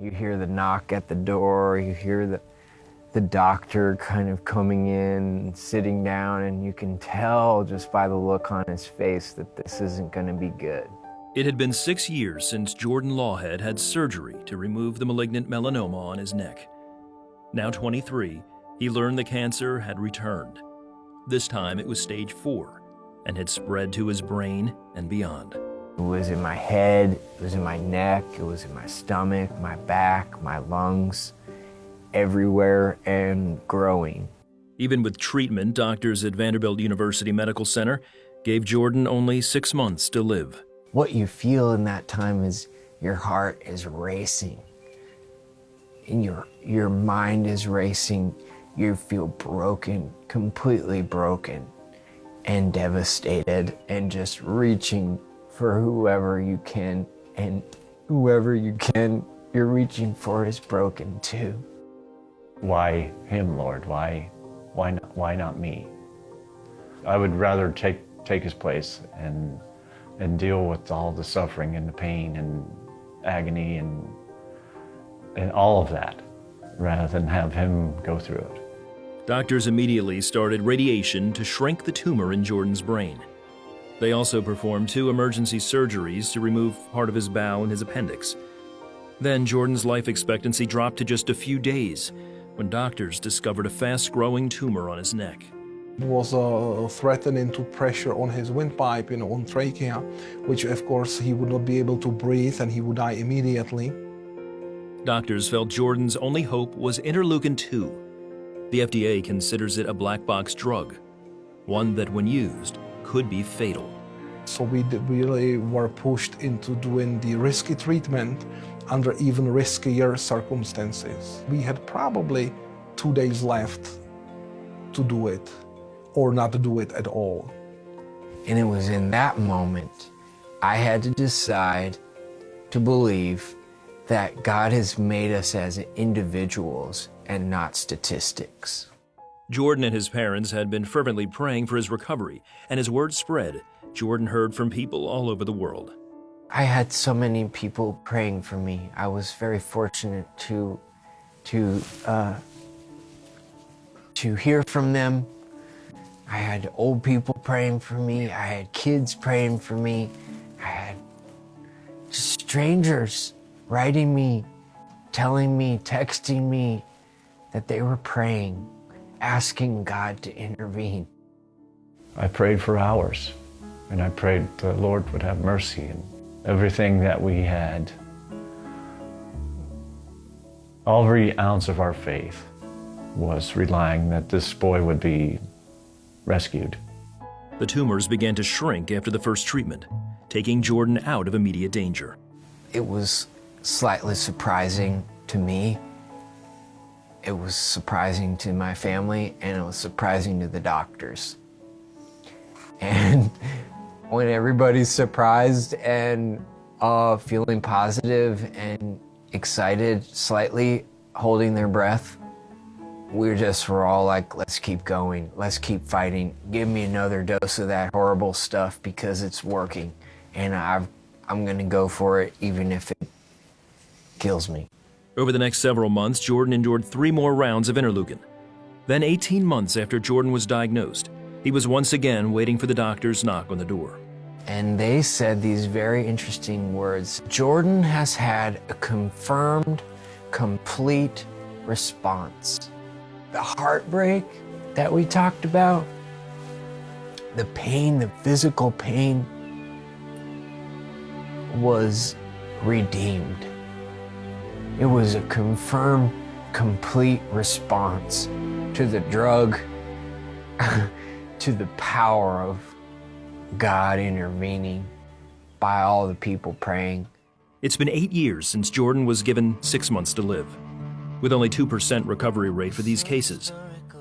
You hear the knock at the door, you hear the doctor kind of coming in, sitting down, and you can tell just by the look on his face that this isn't going to be good. It had been 6 years since Jordan Lawhead had surgery to remove the malignant melanoma on his neck. Now 23, he learned the cancer had returned. This time it was stage 4 and had spread to his brain and beyond. It was in my head, it was in my neck, it was in my stomach, my back, my lungs, everywhere and growing. Even with treatment, doctors at Vanderbilt University Medical Center gave Jordan only 6 months to live. What you feel in that time is your heart is racing, and your mind is racing. You feel broken, completely broken, and devastated, and just reaching for whoever you can, and whoever you can, you're reaching for is broken too. Why him, Lord? Why not me? I would rather take his place and deal with all the suffering and the pain and agony and all of that, rather than have him go through it. Doctors immediately started radiation to shrink the tumor in Jordan's brain. They also performed 2 emergency surgeries to remove part of his bowel and his appendix. Then Jordan's life expectancy dropped to just a few days when doctors discovered a fast-growing tumor on his neck. It was threatening to pressure on his windpipe, on trachea, which of course he would not be able to breathe and he would die immediately. Doctors felt Jordan's only hope was interleukin-2. The FDA considers it a black box drug, one that when used could be fatal. So we really were pushed into doing the risky treatment under even riskier circumstances. We had probably 2 days left to do it, or not to do it at all. And it was in that moment I had to decide to believe that God has made us as individuals and not statistics. Jordan and his parents had been fervently praying for his recovery, and as word spread, Jordan heard from people all over the world. I had so many people praying for me. I was very fortunate to hear from them. I had old people praying for me. I had kids praying for me. I had just strangers writing me, telling me, texting me that they were praying, asking God to intervene. I prayed for hours, and I prayed the Lord would have mercy, and everything that we had, every ounce of our faith was relying that this boy would be rescued. The tumors began to shrink after the first treatment, taking Jordan out of immediate danger. It was slightly surprising to me. It was surprising to my family, and it was surprising to the doctors. And when everybody's surprised and feeling positive and excited, slightly holding their breath, we're all like, let's keep going, let's keep fighting. Give me another dose of that horrible stuff because it's working, and I'm gonna go for it even if it kills me. Over the next several months, Jordan endured 3 more rounds of interleukin. Then 18 months after Jordan was diagnosed, he was once again waiting for the doctor's knock on the door. And they said these very interesting words: Jordan has had a confirmed, complete response. The heartbreak that we talked about, the pain, the physical pain, was redeemed. It was a confirmed, complete response to the drug, to the power of God intervening by all the people praying. It's been 8 years since Jordan was given 6 months to live. With only 2% recovery rate for these cases,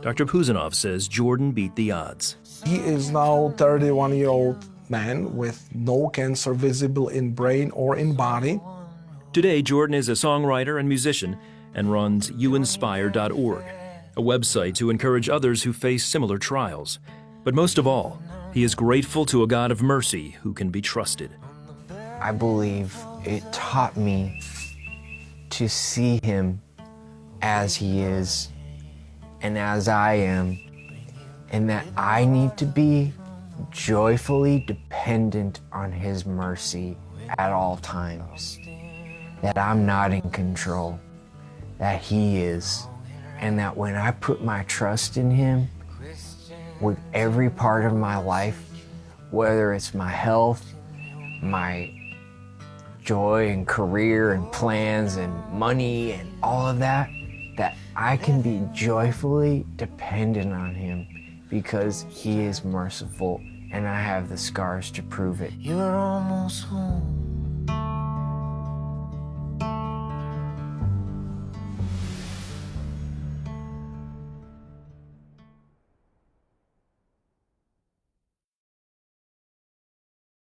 Dr. Puzanov says Jordan beat the odds. He is now a 31-year-old man with no cancer visible in brain or in body. Today, Jordan is a songwriter and musician and runs youinspire.org, a website to encourage others who face similar trials. But most of all, he is grateful to a God of mercy who can be trusted. I believe it taught me to see him as he is and as I am, and that I need to be joyfully dependent on his mercy at all times, that I'm not in control, that he is, and that when I put my trust in him with every part of my life, whether it's my health, my joy and career and plans and money and all of that, that I can be joyfully dependent on him because he is merciful and I have the scars to prove it. You're almost